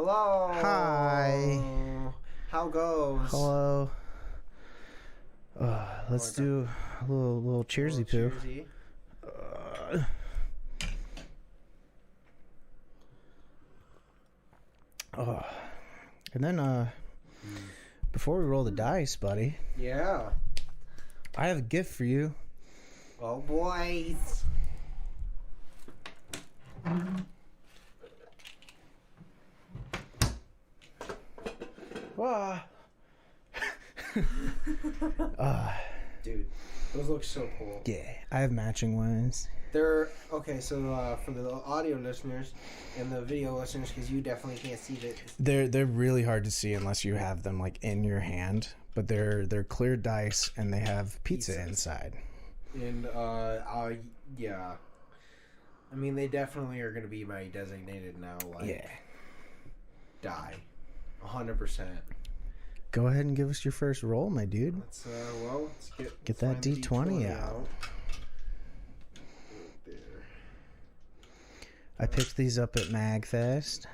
Hello. Hi. How goes? Hello. Let's do a little cheersy poo. Cheersy. And then before we roll the dice, buddy, Yeah. I have a gift for you. Oh, boys. Dude, those look so cool. Yeah, I have matching ones. They're okay. So for the audio listeners and the video listeners, because you definitely can't see that. They're really hard to see unless you have them like in your hand. But they're clear dice and they have pizza inside. And yeah. I mean, they definitely are going to be my designated now. Like, die, 100%. Go ahead and give us your first roll, my dude. Let's get that D20 out. Right there. I picked these up at MagFest.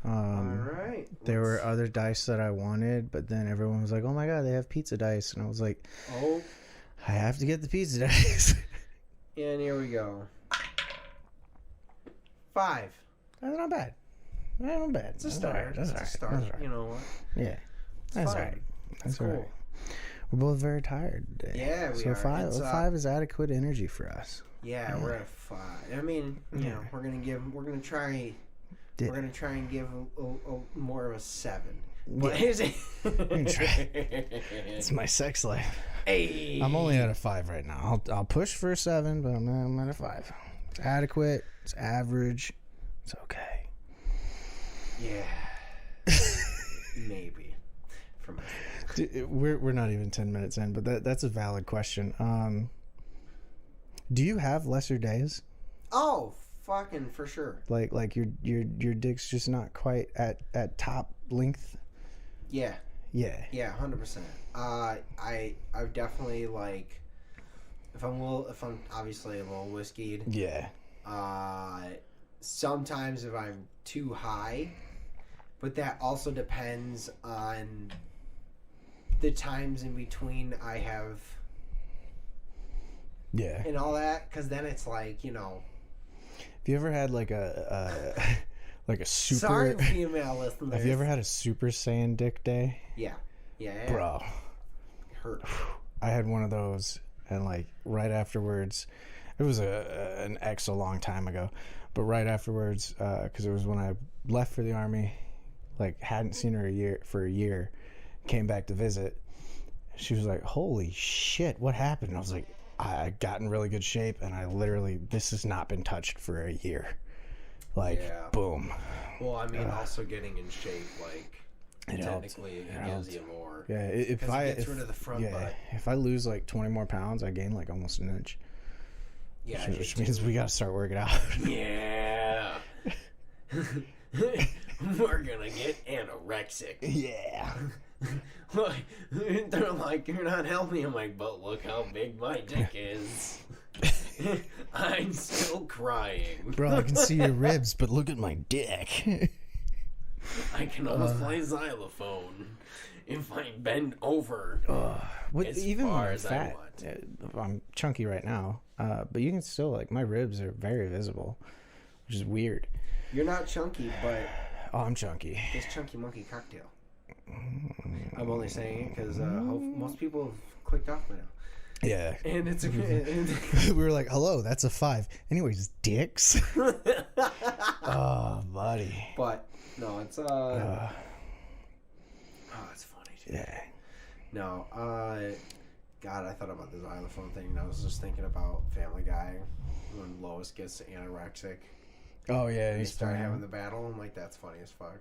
All right. There were other dice that I wanted, but then everyone was like, "Oh my god, they have pizza dice," and I was like, "Oh, I have to get the pizza dice." And here we go. 5. That's not bad. Not bad. It's a start. That's it's all right. a start. That's all right. You know what? Yeah. That's all right. That's cool. all right. We're both very tired today. Yeah, we so are. five is adequate energy for us. Yeah, we're at 5. I mean, you know, we're gonna try and give a more of a 7. But it's my sex life. Hey, I'm only at a 5 right now. I'll push for a 7, but I'm at a 5. It's adequate. It's average. It's okay. Yeah. Maybe. For my we're not even 10 minutes in, but that's a valid question. Do you have lesser days? Oh, fucking for sure. Like your dick's just not quite at top length? Yeah. Yeah. Yeah, 100%. I've definitely like if I'm obviously a little whiskeyed. Yeah. Sometimes if I'm too high, but that also depends on the times in between I have. Yeah. And all that, because then it's like, you know. Have you ever had like a super? Sorry, female listeners. Have you ever had a Super Saiyan dick day? Yeah. Bro, it hurt. I had one of those, and like right afterwards, it was an ex a long time ago, but right afterwards, because it was when I left for the army, like hadn't seen her for a year, came back to visit. She was like, "Holy shit, what happened?" And I was like, I got in really good shape, and this has not been touched for a year. Like, boom. Well, I mean, also getting in shape, like, technically, it gives you more. Yeah, it gets rid of the front butt. If I lose like 20 more pounds, I gain like almost an inch. Yeah, which means we got to start working out. Yeah. We're gonna get anorexic. Yeah. Look, they're like, "You're not healthy." I'm like, "But look how big my dick is." I'm still crying. Bro, I can see your ribs, but look at my dick. I can almost play xylophone if I bend over Even far when as fat, I want. I'm chunky right now, but you can still, like, my ribs are very visible, which is weird. You're not chunky, but... Oh, I'm chunky. It's Chunky Monkey Cocktail. I'm only saying it because most people have clicked off by now. Yeah. And it's we were like, hello, that's a 5. Anyways, dicks. Oh, buddy. But, no, it's, it's funny, too. Yeah. No, God, I thought about the xylophone thing, and I was just thinking about Family Guy when Lois gets anorexic. Oh, yeah. And they start having the battle. I'm like, that's funny as fuck.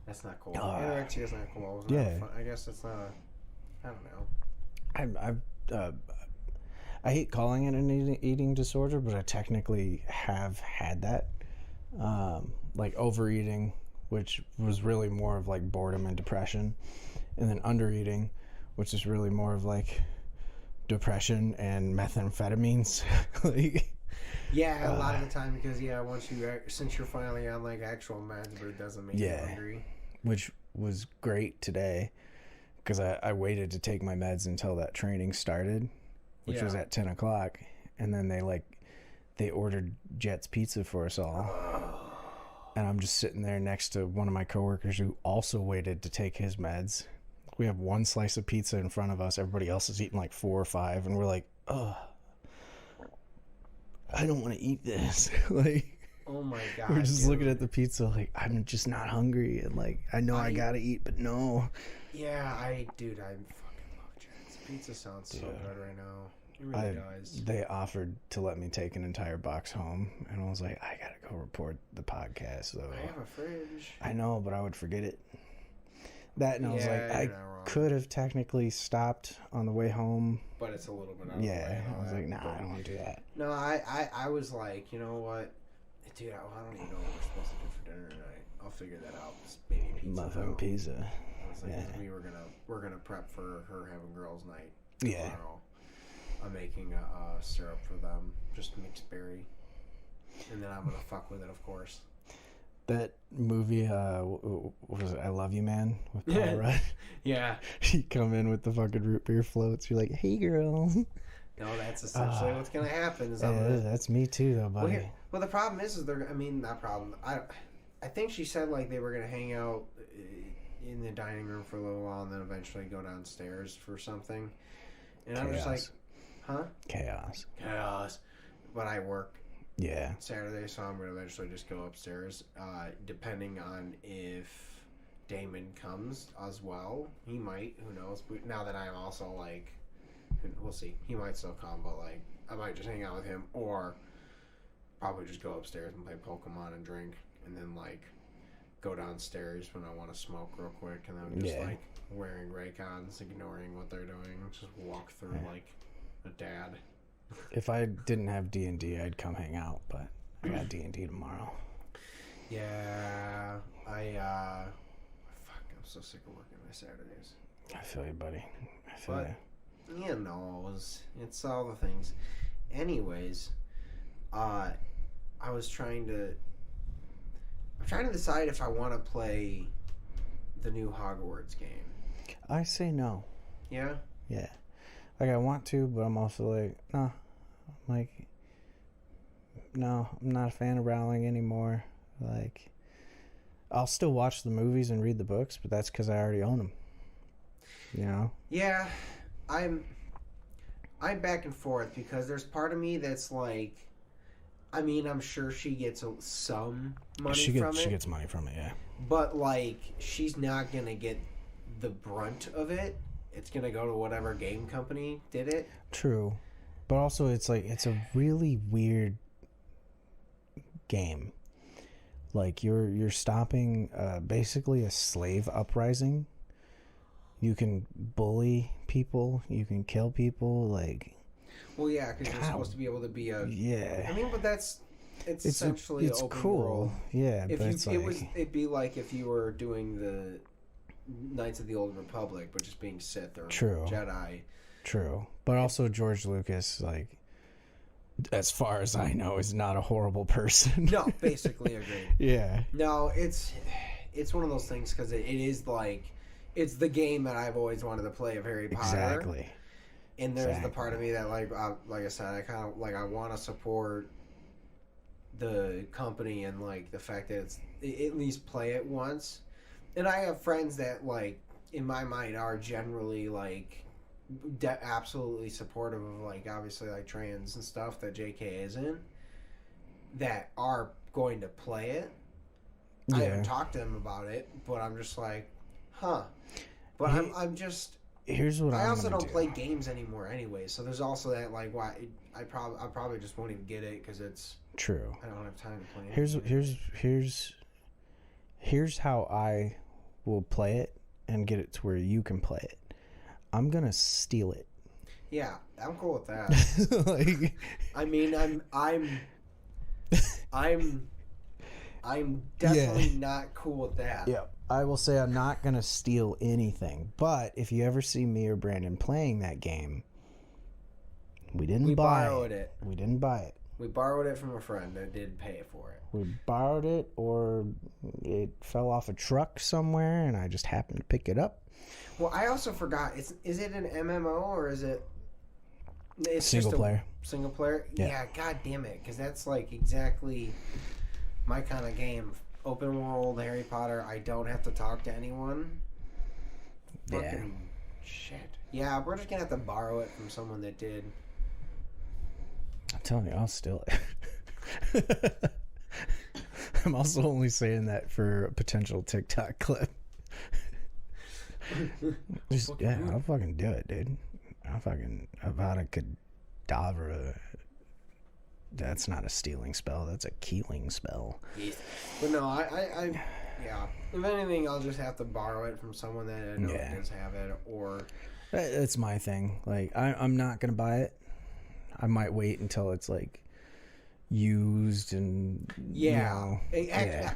That's not cool. Anorexia is not cool. Yeah. I guess it's not I don't know. I hate calling it an eating disorder, but I technically have had that. Like overeating, which was really more of like boredom and depression. And then undereating, which is really more of like depression and methamphetamines. Like, Yeah, a lot of the time because since you're finally on like actual meds, but it doesn't make you hungry. Which was great today because I waited to take my meds until that training started, which was at 10 o'clock, and then they ordered Jet's Pizza for us all. And I'm just sitting there next to one of my coworkers who also waited to take his meds. We have one slice of pizza in front of us. Everybody else is eating like 4 or 5, and we're like, "Oh, I don't want to eat this." Like, oh my god, we're just looking at the pizza like, I'm just not hungry, and like I know I gotta eat, but no. Yeah, I fucking love Jet's Pizza. Sounds so good right now. It really does. They offered to let me take an entire box home, and I was like, I gotta go report the podcast though. I have a fridge. I know, but I would forget it. That, and I was like, I could have technically stopped on the way home, but it's a little bit out of the way. I was like, nah, I don't want to do that. No, I was like, you know what, dude, I don't even know what we're supposed to do for dinner tonight. I'll figure that out. Maybe pizza. Muffin pizza. I was like, we're gonna prep for her having girls' night. Yeah. Tomorrow. I'm making a syrup for them, just mixed berry, and then I'm gonna fuck with it, of course. That movie, what was it? I Love You, Man, with Paul Rudd. Yeah. You come in with the fucking root beer floats. You're like, hey, girl. No, that's essentially what's gonna happen. That's me too, though, buddy. Well, the problem is not problem. I think she said like they were gonna hang out in the dining room for a little while and then eventually go downstairs for something. And I'm just like, huh? Chaos. But I work. Yeah. Saturday, so I'm gonna eventually just go upstairs. Depending on if Damon comes as well, he might. Who knows? Now that I'm also like, we'll see. He might still come, but like, I might just hang out with him, or probably just go upstairs and play Pokemon and drink, and then like go downstairs when I want to smoke real quick, and then just like wearing Raycons, ignoring what they're doing, just walk through like a dad. If I didn't have D&D, I'd come hang out, but I got D&D tomorrow. Yeah, I'm so sick of working my Saturdays. I feel you, buddy. I feel you. You know, it's all the things. Anyways, I'm trying to decide if I want to play the new Hogwarts game. I say no. Yeah? Yeah. Like, I want to, but I'm also like, no. I'm not a fan of Rowling anymore. Like, I'll still watch the movies and read the books, but that's because I already own them. You know? Yeah. I'm back and forth because there's part of me that's like, I mean, I'm sure she gets some money from it. She gets money from it, yeah. But, like, she's not going to get the brunt of it. It's going to go to whatever game company did it. True. But also, it's like, it's a really weird game. Like, you're stopping basically a slave uprising. You can bully people. You can kill people. Like, well, yeah, because you're supposed to be able to be a... Yeah. I mean, but it's essentially it's open cool. World. Yeah, but it'd be like if you were doing the Knights of the Old Republic, but just being Sith or Jedi. True. But also George Lucas, like, as far as I know, is not a horrible person. No, basically agreed. Yeah. No, it's one of those things because it is like, it's the game that I've always wanted to play of Harry Potter. Exactly. And there's the part of me that, like I said, I kind of, like, I want to support the company and, like, the fact that it's, at least play it once. And I have friends that, like, in my mind are generally, like, absolutely supportive of, like, obviously, like, trans and stuff that JK isn't, that are going to play it. Yeah. I haven't talked to them about it, but I'm just like, huh. But I'm just... Here's what I also don't play games anymore anyway, so there's also that, like, why I probably just won't even get it because it's true. I don't have time to play it. Here's how I will play it and get it to where you can play it. I'm gonna steal it. Yeah, I'm cool with that. Like, I mean, I'm definitely not cool with that. Yeah. I will say I'm not going to steal anything, but if you ever see me or Brandon playing that game, we didn't buy borrowed it. We didn't buy it. We borrowed it from a friend that did pay for it. We borrowed it, or it fell off a truck somewhere, and I just happened to pick it up. Well, I also forgot. Is it an MMO or is it? It's Single player. Single player. Yeah. Yeah. God damn it, because that's like exactly my kind of game. Open world Harry Potter. I don't have to talk to anyone. Fucking shit. Yeah, we're just gonna have to borrow it from someone that did. I'm telling you, I'll steal it. I'm also only saying that for a potential TikTok clip. I'll fucking do it, dude. I'll fucking Avada Kedavra. That's not a stealing spell. That's a killing spell. Yeah. But no, yeah. If anything, I'll just have to borrow it from someone that I know does have it, or. That's my thing. Like, I'm not gonna buy it. I might wait until it's like used and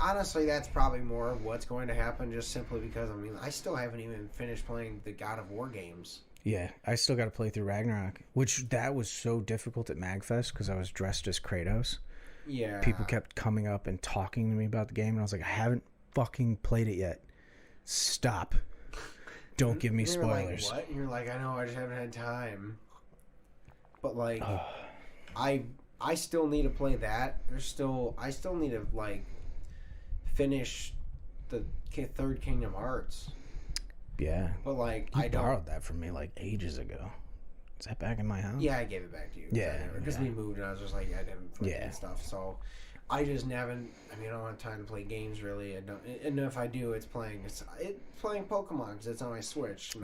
honestly, that's probably more of what's going to happen. Just simply because I still haven't even finished playing the God of War games. Yeah, I still got to play through Ragnarok, which that was so difficult at MagFest because I was dressed as Kratos. Yeah, people kept coming up and talking to me about the game, and I was like, I haven't fucking played it yet. Stop! Don't give me spoilers. Like, what? And you're like, I know, I just haven't had time. But like, I still need to play that. I still need to like finish the third Kingdom Hearts. Yeah, but like you borrowed that from me like ages ago. Is that back in my house? Yeah, I gave it back to you. Yeah, because we moved and I was just like, I didn't stuff. So I just haven't. I don't have time to play games really. And if I do, it's playing Pokemon because it's on my Switch.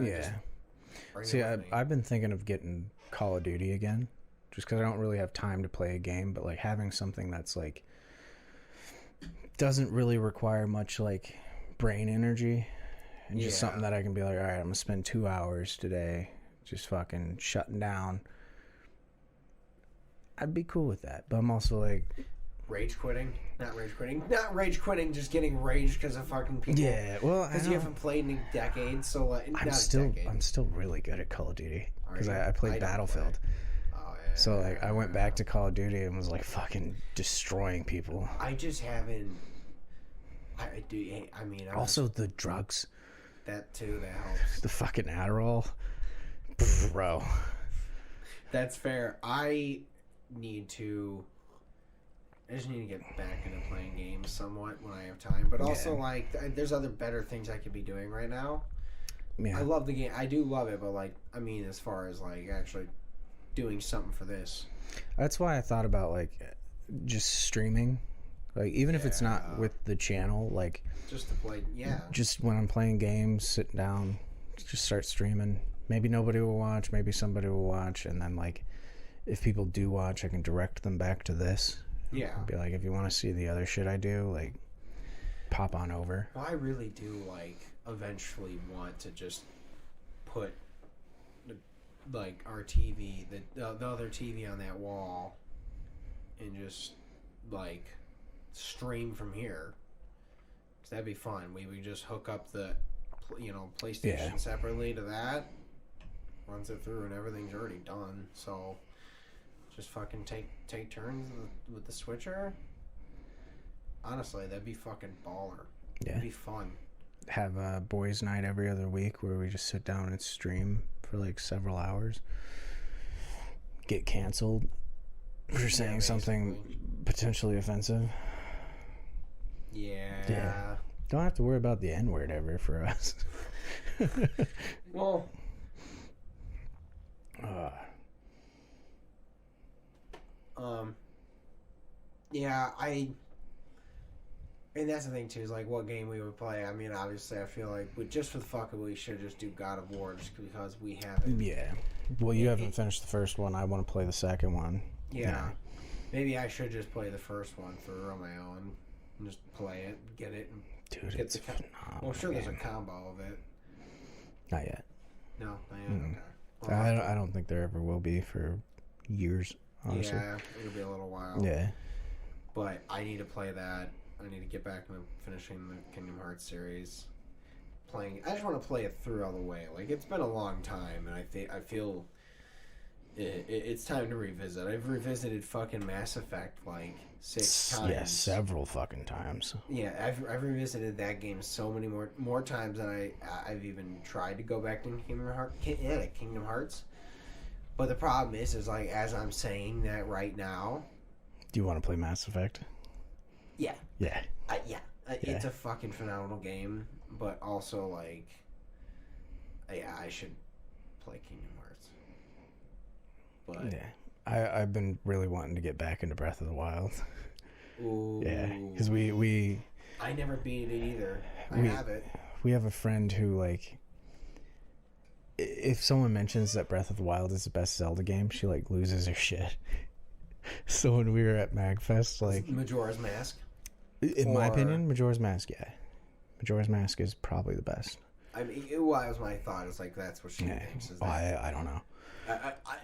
See, I've been thinking of getting Call of Duty again, just because I don't really have time to play a game. But like having something that's like doesn't really require much like brain energy, and just something that I can be like, all right, I'm gonna spend 2 hours today just fucking shutting down. I'd be cool with that, but I'm also like. Not rage quitting, just getting rage because of fucking people. Yeah, well, because you haven't played in decades, so like, I'm still really good at Call of Duty because I played Battlefield. Oh yeah. So like, I went back to Call of Duty and was like fucking destroying people. I just haven't. I do. Also the drugs. That too. That helps. The fucking Adderall, bro. That's fair. I just need to get back into playing games somewhat when I have time. But also, like, there's other better things I could be doing right now. Yeah. I love the game. I do love it, but, like, as far as, like, actually doing something for this. That's why I thought about, like, just streaming. Like, even if it's not with the channel, like... Just to play, just when I'm playing games, sitting down, just start streaming. Maybe nobody will watch, maybe somebody will watch, and then, like, if people do watch, I can direct them back to this. Yeah. Be like, if you want to see the other shit I do, like, pop on over. Well, I really do, like, eventually want to just put, like, our TV, the other TV on that wall, and just, like, stream from here. Because that'd be fun. We would just hook up the, PlayStation separately to that, runs it through, and everything's already done, so... Just fucking take turns with the switcher. Honestly, that'd be fucking baller. Yeah. It'd be fun. Have a boys' night every other week where we just sit down and stream for like several hours. Get canceled for saying something potentially offensive. Yeah. Don't have to worry about the N-word ever for us. Well... and that's the thing too, is like what game we would play. Obviously I feel like just for the fuck of it, we should just do God of War just because we haven't. Yeah. Well, you haven't finished the first one. I want to play the second one. Yeah. Maybe I should just play the first one through on my own and just play it, get it, and dude, get well, sure, there's a combo of it. Not yet. No, not yet. Okay. Well, I don't think there ever will be for years. Honestly. Yeah, it'll be a little while. Yeah. But I need to play that. I need to get back to finishing the Kingdom Hearts series. I just want to play it through all the way. Like, it's been a long time, and I feel it's time to revisit. I've revisited fucking Mass Effect like 6 times. Yeah, several fucking times. Yeah, I've revisited that game so many more times than I've even tried to go back to Kingdom Hearts. But the problem is like as I'm saying that right now. Do you want to play Mass Effect? Yeah. Yeah. Yeah. It's a fucking phenomenal game, but also like, yeah, I should play Kingdom Hearts. But yeah, I've been really wanting to get back into Breath of the Wild. Ooh. Yeah, because we I never beat it either. I have it. We have a friend who like, if someone mentions that Breath of the Wild is the best Zelda game, she like loses her shit. So when we were at MagFest, like Majora's Mask. In my opinion, Majora's Mask, yeah. Majora's Mask is probably the best. I mean, it was my thought. It's like, that's what she thinks. Is that. I don't know.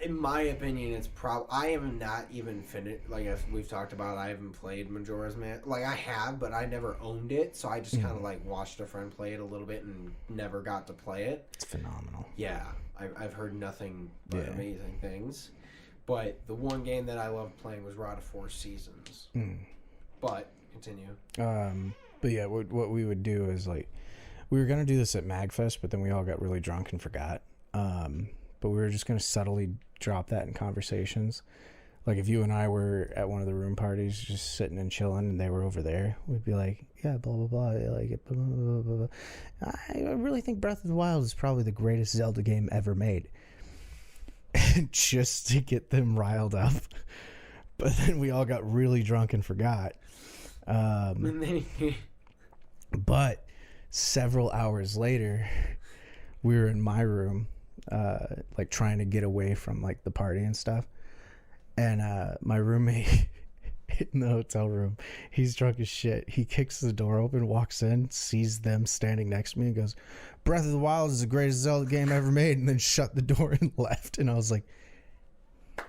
In my opinion, it's I am not even finished. Like, if we've talked about, I haven't played Majora's Mask. Like, I have, but I never owned it. So I just kind of, like, watched a friend play it a little bit and never got to play it. It's phenomenal. Yeah. I've heard nothing but amazing things. But the one game that I loved playing was Rod of Four Seasons. But... continue. But yeah, what we would do is like, we were gonna do this at MagFest, but then we all got really drunk and forgot. But we were just gonna subtly drop that in conversations. Like if you and I were at one of the room parties, just sitting and chilling, and they were over there, we'd be like, yeah, blah blah blah, like blah, blah, blah, blah. I really think Breath of the Wild is probably the greatest Zelda game ever made. Just to get them riled up. But then we all got really drunk and forgot. But several hours later, we were in my room, like trying to get away from like the party and stuff. And my roommate in the hotel room, he's drunk as shit. He kicks the door open, walks in, sees them standing next to me, and goes, "Breath of the Wild is the greatest Zelda game ever made," and then shut the door and left. And I was like,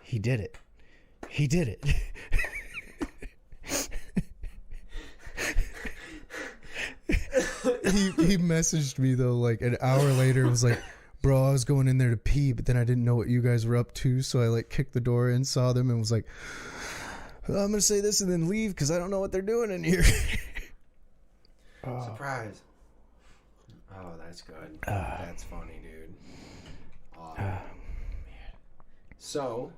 he did it. He did it. He messaged me though like an hour later. It was like, bro, I was going in there to pee, but then I didn't know what you guys were up to, so I like kicked the door in, saw them, and was like, I'm gonna say this and then leave because I don't know what they're doing in here. Surprise. Oh, that's good. That's funny, dude. Man. So,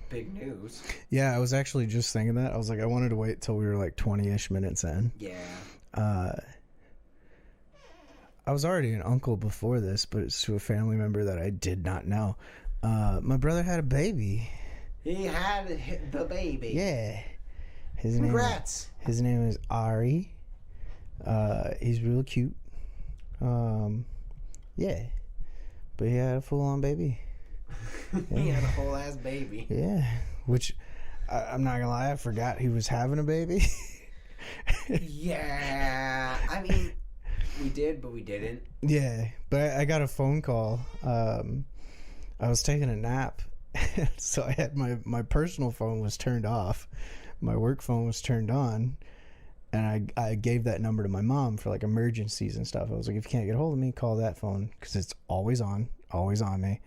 big news. Yeah, I was actually just thinking that. I was like, I wanted to wait till we were like 20-ish minutes in. Yeah. I was already an uncle before this, but it's to a family member that I did not know. My brother had a baby. He had the baby. Yeah. Congrats. His name is Ari. He's real cute. Yeah. But he had a full-on baby. Yeah. He had a whole ass baby. Yeah. Which, I'm not gonna lie, I forgot he was having a baby. Yeah. I mean, we did, but we didn't. Yeah. But I got a phone call. I was taking a nap. So I had my personal phone was turned off. My work phone was turned on. And I gave that number to my mom for like emergencies and stuff. I was like, if you can't get a hold of me, call that phone because it's always on me.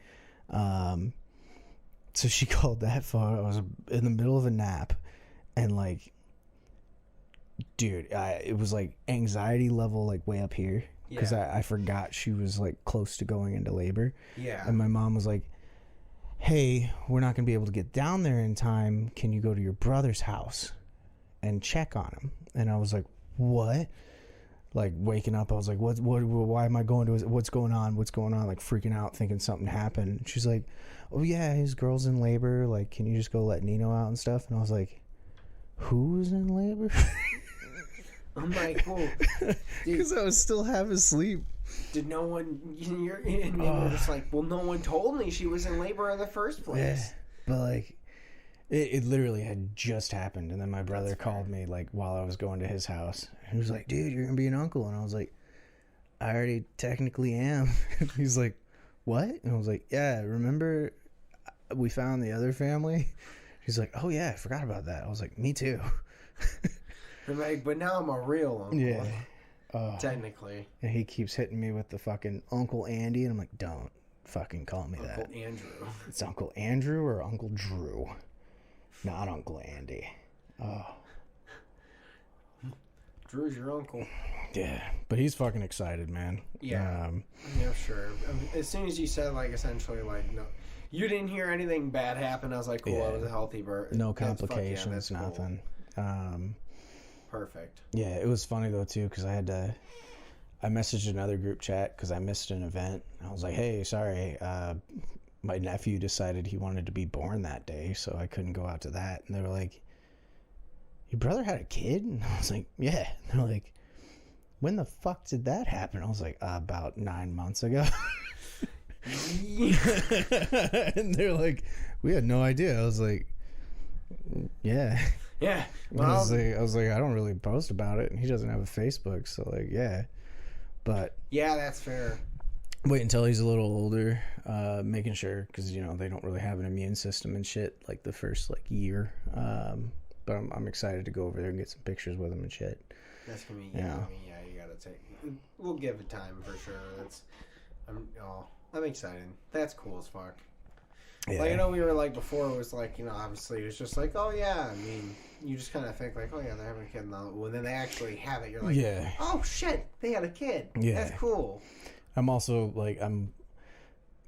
So she called that phone. I was in the middle of a nap, and like, dude, it was like anxiety level like way up here because I forgot she was like close to going into labor. Yeah. And my mom was like, hey, we're not gonna be able to get down there in time. Can you go to your brother's house and check on him? And I was like, what? Like waking up, I was like, what, why am I going to his, what's going on? Like freaking out, thinking something happened. And she's like, oh yeah, his girl's in labor. Like, can you just go let Nino out and stuff? And I was like, who's in labor? I'm like, oh, because I was still half asleep. Did no one, and they were just like, well, no one told me she was in labor in the first place. Yeah, but like, it literally had just happened, and then my brother called me like while I was going to his house. He was like, dude, you're gonna be an uncle. And I was like, I already technically am. He's like, what? And I was like, yeah, remember we found the other family? He's like, oh yeah, I forgot about that. I was like, me too. I'm like, but now I'm a real uncle. Yeah. Technically. And he keeps hitting me with the fucking Uncle Andy, and I'm like, don't fucking call me that. Uncle Andrew. It's Uncle Andrew or Uncle Drew. Not Uncle Andy. Oh. Drew's your uncle. Yeah, but he's fucking excited, man. Yeah. Yeah, sure. As soon as you said, like, essentially, like, no, you didn't hear anything bad happen, I was like, cool, Yeah. I was a healthy birth. No complications, nothing. Cool. Perfect. Yeah, it was funny, though, too, because I messaged another group chat because I missed an event. I was like, hey, sorry, my nephew decided he wanted to be born that day, so I couldn't go out to that. And they were like, your brother had a kid? And I was like, yeah. And they're like, when the fuck did that happen? I was like, about 9 months ago. And they're like, we had no idea. I was like, yeah. Yeah. Well, I was like, I don't really post about it, and he doesn't have a Facebook, so like, yeah. But yeah, that's fair. Wait until he's a little older, making sure, because you know they don't really have an immune system and shit like the first like year. But I'm excited to go over there and get some pictures with him and shit. That's gonna be yeah. I mean, yeah, you gotta take. We'll give it time for sure. I'm excited. That's cool as fuck. Yeah. Like, you know, we were like before. It was like, you know, obviously it was just like, oh yeah. I mean, you just kind of think like, oh yeah, they're having a kid now. When then they actually have it, you're like, yeah. Oh shit, they had a kid. Yeah, that's cool. I'm also like I'm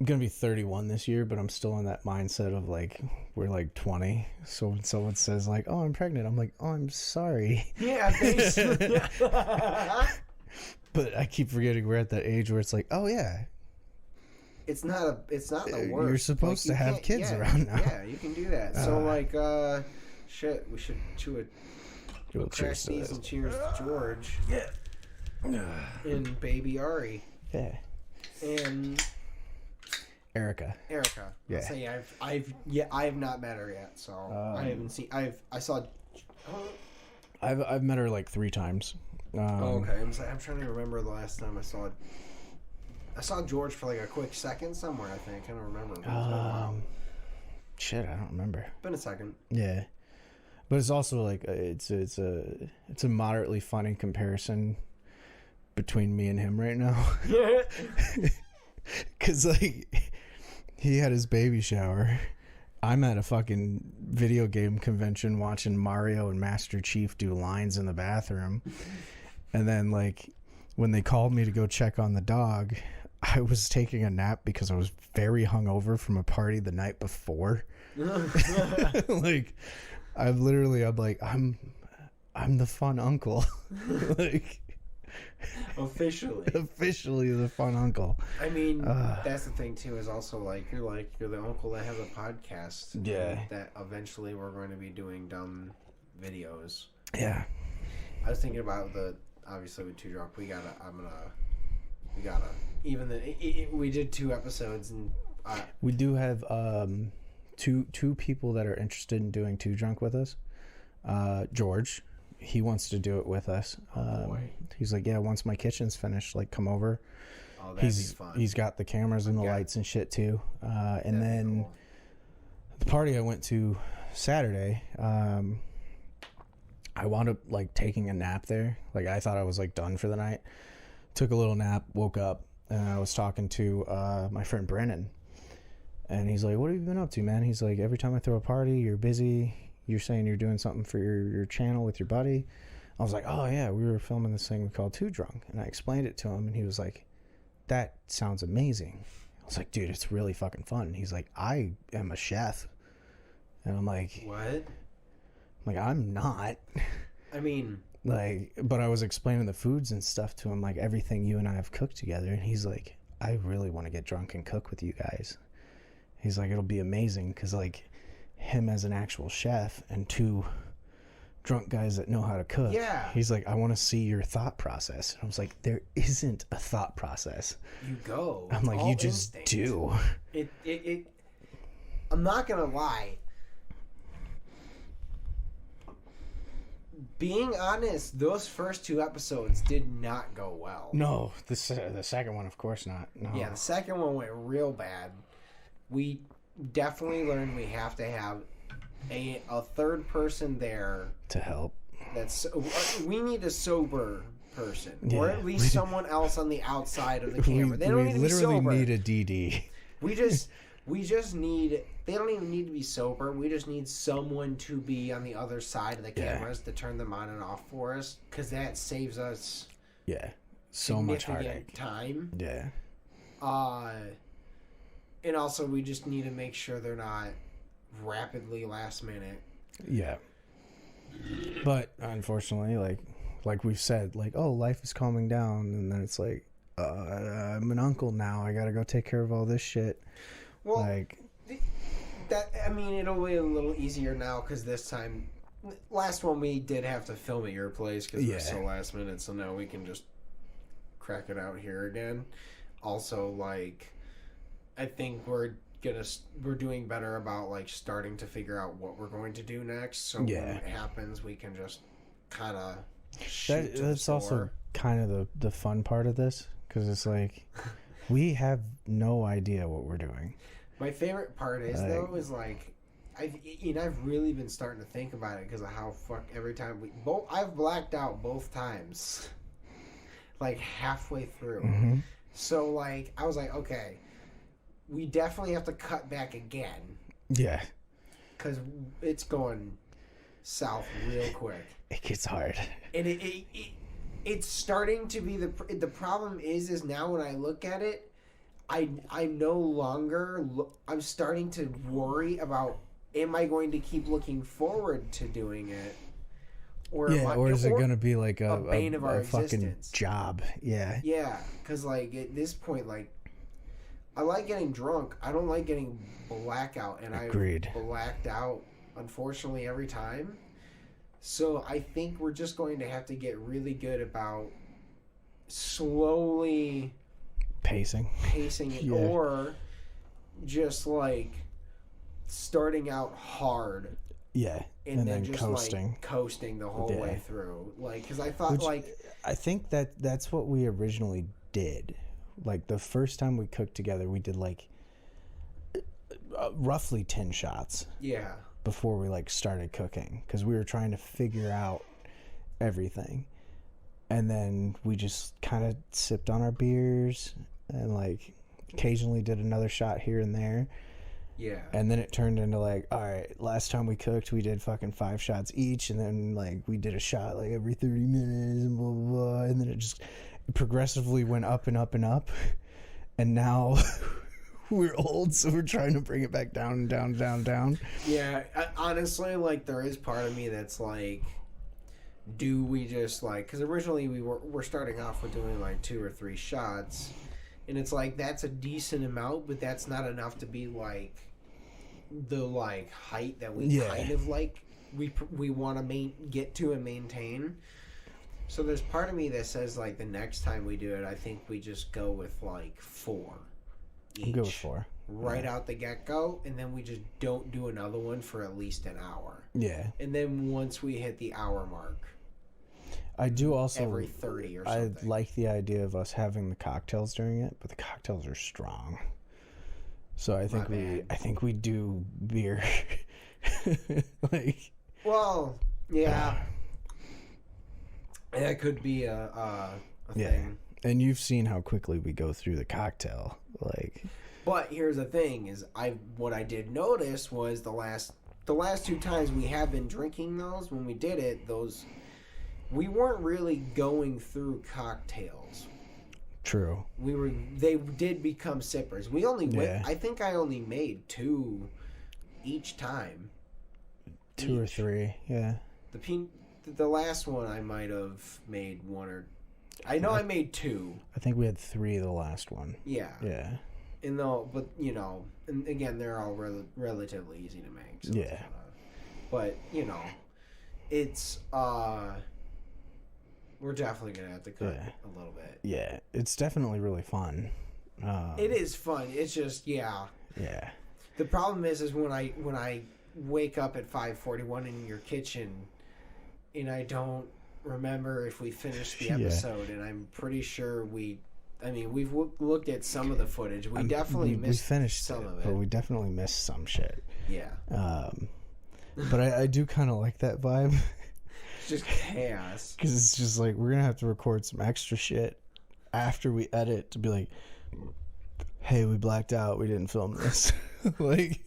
gonna be 31 this year, but I'm still in that mindset of like we're like 20. So when someone says like, "Oh, I'm pregnant," I'm like, "Oh, I'm sorry." Yeah, basically. But I keep forgetting we're at that age where it's like, "Oh yeah." It's not the worst. You're supposed to have kids around now. Yeah, you can do that. So like, shit, we should crash these and cheers to George. Yeah. And baby Ari. Yeah. And Erica. Yeah. Say I've not met her yet, so I haven't seen. I've met her like 3 times. Okay. I'm trying to remember the last time I saw George for like a quick second somewhere. I think I don't remember. Shit, I don't remember. Been a second. Yeah, but it's also like it's a moderately funny comparison between me and him right now. Yeah. Cause like he had his baby shower. I'm at a fucking video game convention watching Mario and Master Chief do lines in the bathroom. And then like when they called me to go check on the dog, I was taking a nap because I was very hungover from a party the night before. Like I'm like I'm the fun uncle. Like officially the fun uncle. I mean, that's the thing too, is also like you're the uncle that has a podcast. Yeah. That eventually we're going to be doing dumb videos. Yeah. I was thinking about obviously with Too Drunk, we gotta we did 2 episodes and we do have two people that are interested in doing Too Drunk with us. George, he wants to do it with us. He's like, yeah, once my kitchen's finished, like come over. Oh, that'd be fun. He's got the cameras and the lights and shit too. And then cool. The party I went to Saturday, I wound up like taking a nap there. Like I thought I was like done for the night. Took a little nap, woke up, and I was talking to my friend Brennan. And he's like, what have you been up to, man? He's like, every time I throw a party, you're busy. You're saying you're doing something for your channel with your buddy. I was like, oh yeah, we were filming this thing called Too Drunk. And I explained it to him, and he was like, that sounds amazing. I was like, dude, it's really fucking fun. And he's like, I am a chef. And I'm like, what? I'm not. I mean, like, but I was explaining the foods and stuff to him, like everything you and I have cooked together. And he's like, I really want to get drunk and cook with you guys. He's like, it'll be amazing because like him as an actual chef and 2 drunk guys that know how to cook. Yeah. He's like, I want to see your thought process. And I was like, there isn't a thought process. You go. I'm like, you just do. I'm not gonna lie. Being honest, those first 2 episodes did not go well. No, the second one, of course not. No. Yeah, the second one went real bad. We definitely learned we have to have a third person there to help. We need a sober person, or at least someone else on the outside of the camera. They don't need to be sober. We literally need a DD. We just need. They don't even need to be sober. We just need someone to be on the other side of the cameras to turn them on and off for us, because that saves us. Yeah, so much heartache. Time. Yeah. And also we just need to make sure they're not rapidly last minute. Yeah. But unfortunately, like we've said, like, oh, life is calming down, and then it's like, I'm an uncle now. I gotta go take care of all this shit. Well, like it'll be a little easier now because this time, last one we did have to film at your place because it was so last minute. So now we can just crack it out here again. Also, like, I think we're doing better about like starting to figure out what we're going to do next. So when it happens, we can just kind of. That's also kind of the fun part of this, because it's like we have no idea what we're doing. My favorite part is is like I've really been starting to think about it because of how every time I've blacked out both times, like halfway through. Mm-hmm. So like I was like, okay, we definitely have to cut back again. Yeah, because it's going south real quick. It gets hard, and it's starting to be the problem is now when I look at it, I no longer I'm starting to worry about, am I going to keep looking forward to doing it, or is it going to be like a bane of our fucking existence? Job? Yeah, because like at this point, like I like getting drunk, I don't like getting blackout, and Agreed. I blacked out unfortunately every time. So I think we're just going to have to get really good about slowly pacing it, or just like starting out hard. Yeah, and then just coasting. Like coasting the whole way through. Like, because I thought I think that's what we originally did. Like the first time we cooked together, we did like roughly 10 shots. Yeah. Before we like started cooking, because we were trying to figure out everything, and then we just kind of sipped on our beers and like occasionally did another shot here and there. Yeah. And then it turned into like, all right, last time we cooked, we did fucking 5 shots each, and then like we did a shot like every 30 minutes and blah blah blah, and then it just progressively went up and up and up, and now we're old, so we're trying to bring it back down and down, down, down. Yeah, honestly, like, there is part of me that's like, do we just, like, because originally we're starting off with doing, like, 2 or 3 shots, and it's like, that's a decent amount, but that's not enough to be, like, the, like, height that we kind of, like, we want to get to and maintain. So there's part of me that says, like, the next time we do it, I think we just go with, like, 4. Each, go with 4 right out the get-go, and then we just don't do another one for at least an hour. Yeah. And then once we hit the hour mark, I do also every 30 or something. I like the idea of us having the cocktails during it, but the cocktails are strong. So I think we do beer. Like, well, yeah. That could be a thing. And you've seen how quickly we go through the cocktail, like. But here's the thing: is what I did notice was the last 2 times we have been drinking those. When we did it, we weren't really going through cocktails. True. They did become sippers. We only went. I think I only made 2 each time. 2 or 3, yeah. The last one I might have made 1 or. I know I made 2. I think we had 3 the last one. Yeah. Yeah. But and again, they're all relatively easy to make. So yeah. But it's we're definitely gonna have to cut a little bit. Yeah, it's definitely really fun. It is fun. It's just Yeah. The problem is when I wake up at 5:41 in your kitchen, and I don't remember if we finished the episode, and I'm pretty sure we've looked at some of the footage. We definitely missed some of it, but we definitely missed some shit. Yeah. But I do kind of like that vibe. It's just chaos. Because it's just like, we're gonna have to record some extra shit after we edit to be like, hey, we blacked out. We didn't film this. Like,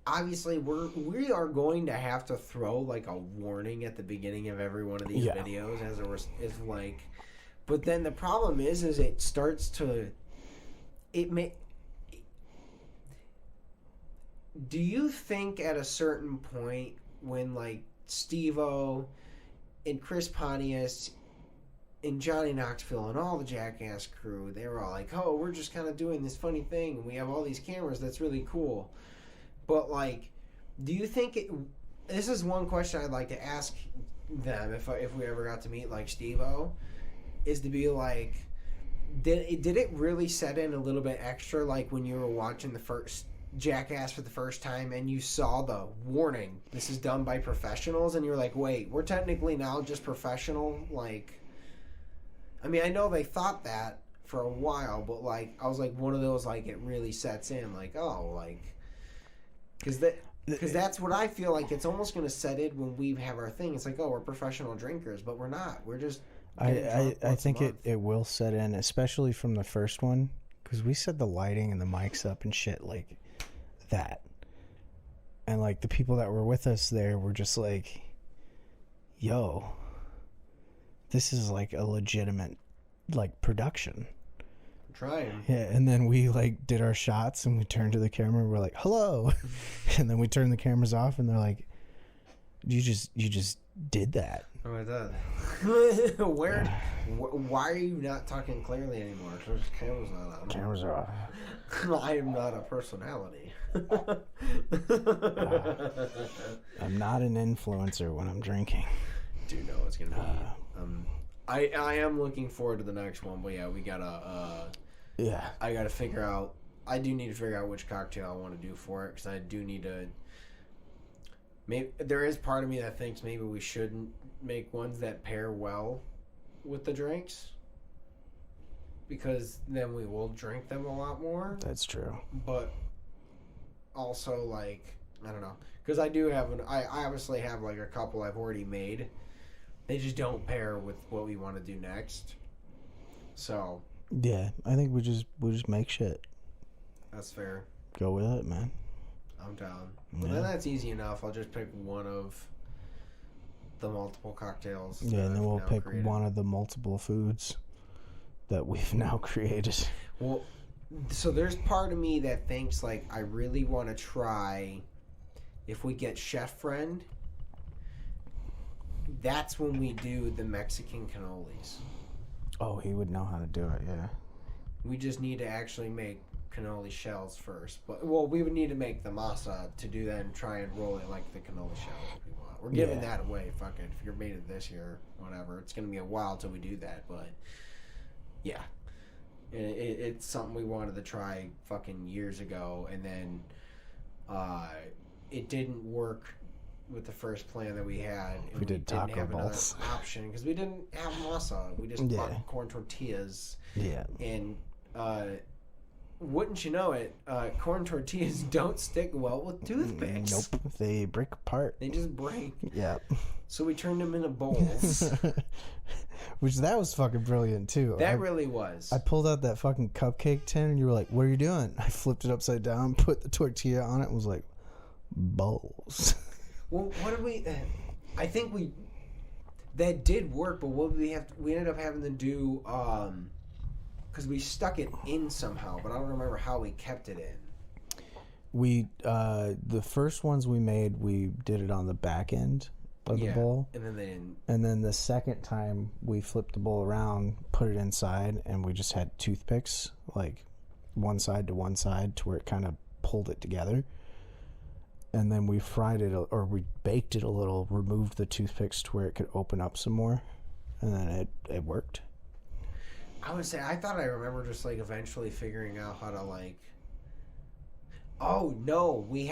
obviously we are going to have to throw like a warning at the beginning of every one of these videos is like, but then the problem is it starts to, do you think at a certain point when like Steve-O and Chris Pontius and Johnny Knoxville and all the Jackass crew, they were all like, oh, we're just kind of doing this funny thing and we have all these cameras, that's really cool. But, like, do you think this is one question I'd like to ask them if we ever got to meet, like, Steve-O, is to be like, did it really set in a little bit extra, like, when you were watching the first Jackass for the first time and you saw the warning, this is done by professionals, and you're like, wait, we're technically now just professional? Like, I mean, I know they thought that for a while, but, like, I was like, one of those, like, it really sets in, like, oh, like... Because that's what I feel like. It's almost going to set in when we have our thing. It's like, oh, we're professional drinkers, but we're not. We're just. I think it will set in, especially from the first one, because we set the lighting and the mics up and shit like that, and like the people that were with us there were just like, "Yo, this is like a legitimate like production." Trying. Yeah, and then we like did our shots and we turned to the camera and we're like, hello. And then we turned the cameras off and they're like, you just did that. Oh, I thought. Why are you not talking clearly anymore? Because cameras not on. Cameras are off. I am not a personality. I'm not an influencer when I'm drinking. Do you know it's gonna be? I am looking forward to the next one, but yeah, we gotta. Yeah. I gotta figure out. I do need to figure out which cocktail I want to do for it, because I do need to. Maybe there is part of me that thinks maybe we shouldn't make ones that pair well with the drinks, because then we will drink them a lot more. That's true. But also, like, I don't know, because I do have I obviously have like a couple I've already made. They just don't pair with what we want to do next. So yeah, I think we just make shit. That's fair. Go with it, man. I'm down. Well, then that's easy enough. I'll just pick one of the multiple cocktails. Yeah, and then we'll pick one of the multiple foods that we've now created. Well, so there's part of me that thinks like I really want to try. If we get Chef Friend, that's when we do the Mexican cannolis. Oh, he would know how to do it, yeah. We just need to actually make cannoli shells first. But we would need to make the masa to do that and try and roll it like the cannoli shells if we want. We're giving that away. Fuck it. If you're made it this year, whatever. It's going to be a while till we do that, but yeah. It's something we wanted to try fucking years ago, and then it didn't work with the first plan that we had. And we did taco didn't have balls. another option because we didn't have masa. We just bought corn tortillas. Yeah. And wouldn't you know it, corn tortillas don't stick well with toothpicks. Nope. They break apart. They just break. Yeah. So we turned them into bowls. Which that was fucking brilliant too. That really was. I pulled out that fucking cupcake tin and you were like, what are you doing? I flipped it upside down, put the tortilla on it, and was like, bowls. Well, what did we... I think that did work, but what did we ended up having to do... because we stuck it in somehow, but I don't remember how we kept it in. We... the first ones we made, we did it on the back end of the bowl. And then they didn't... And then the second time, we flipped the bowl around, put it inside, and we just had toothpicks, like, one side to one side, to where it kind of pulled it together. And then we fried it, or we baked it a little, removed the toothpicks to where it could open up some more, and then it worked. I would say, I thought I remember just, like, eventually figuring out how to, like... Oh, no, we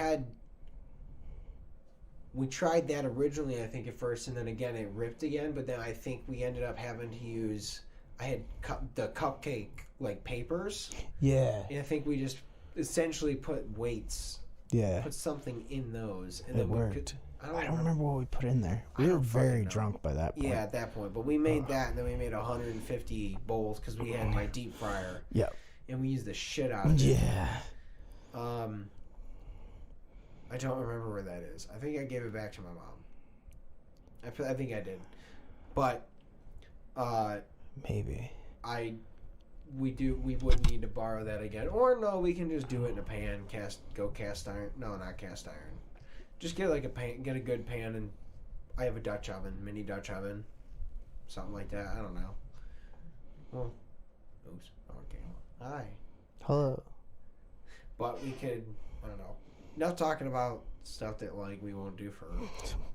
tried that originally, I think, at first, and then again, it ripped again, but then I think we ended up having to use... I had the cupcake, like, papers. Yeah. And I think we just essentially put weights... Yeah. Put something in those. And it then worked. I don't remember what we put in there. We were very drunk by that point. Yeah, at that point. But we made that, and then we made 150 bowls because we had my deep fryer. Yep. And we used the shit out of it. Yeah. I don't remember where that is. I think I gave it back to my mom. I think I did. But maybe. We wouldn't need to borrow that again. Or no, we can just do it in a pan, cast iron. No, not cast iron. Just get like a pan, get a good pan, and I have a Dutch oven, mini Dutch oven. Something like that. I don't know. Well, oops. Okay. Hi. Hello. But we could, I don't know. Not talking about stuff that like we won't do for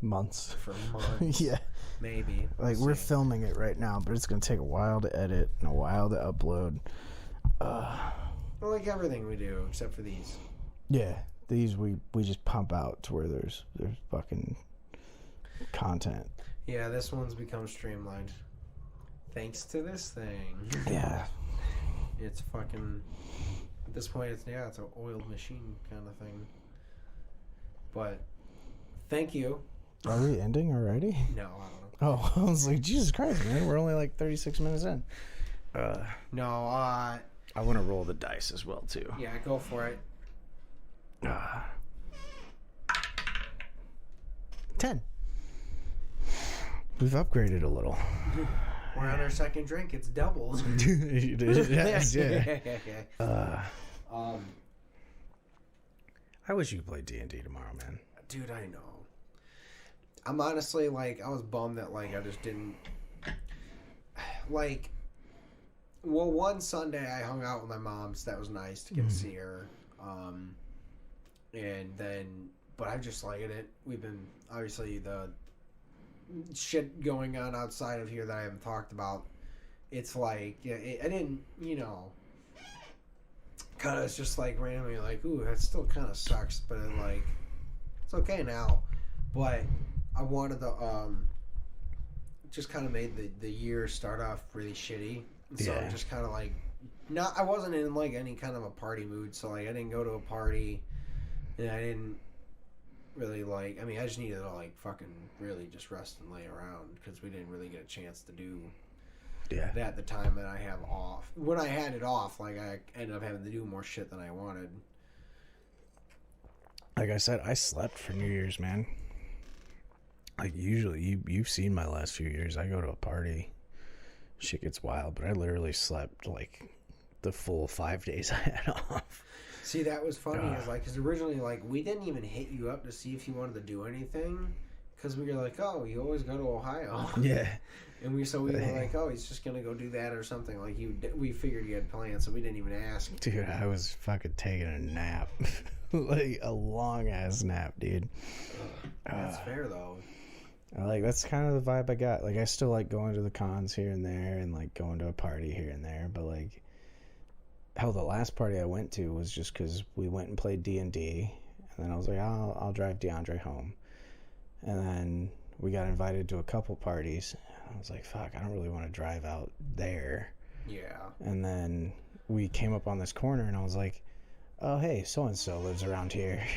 months. For months. Yeah. Maybe. Like we're filming it right now, but it's gonna take a while to edit and a while to upload. Well, like everything we do, except for these. Yeah. These we just pump out to where there's fucking content. Yeah, this one's become streamlined. Thanks to this thing. Yeah. It's fucking... At this point, it's an oiled machine kind of thing. But, thank you. Are we ending already? No, I don't know. Oh, I was like, Jesus Christ, man. We're only like 36 minutes in. No, I want to roll the dice as well, too. Yeah, go for it. 10. We've upgraded a little. We're on our second drink. It's doubled. Yes, yeah. I wish you could play D&D tomorrow, man. Dude, I know. I'm honestly, like, I was bummed that, like, I just didn't... Like, well, one Sunday I hung out with my mom, so that was nice to get to see her. And then, but I just like it. We've been, obviously, the shit going on outside of here that I haven't talked about. It's like, yeah, I didn't, kind of, it's just like randomly like, ooh, that still kind of sucks, but it, like, it's okay now. But I wanted to, just kind of made the year start off really shitty. So it just kind of like, I wasn't in like any kind of a party mood, so like I didn't go to a party. And I didn't really like... I mean, I just needed to, like, fucking really just rest and lay around because we didn't really get a chance to do that the time that I have off. When I had it off, like, I ended up having to do more shit than I wanted. Like I said, I slept for New Year's, man. Like, usually, you've seen my last few years. I go to a party. Shit gets wild, but I literally slept, like, the full 5 days I had off. See, that was funny. Is like, because originally, like, we didn't even hit you up to see if you wanted to do anything, because we were like, oh, you always go to Ohio. Yeah. And we were like, oh, he's just gonna go do that or something. Like we figured you had plans, so we didn't even ask. Dude, I was fucking taking a nap, like a long ass nap, dude. That's fair though. Like that's kind of the vibe I got. Like I still like going to the cons here and there, and like going to a party here and there, but like. Hell, the last party I went to was just because we went and played D&D, and then I was like, I'll drive DeAndre home. And then we got invited to a couple parties. I was like, fuck, I don't really want to drive out there. Yeah. And then we came up on this corner, and I was like, oh, hey, so-and-so lives around here.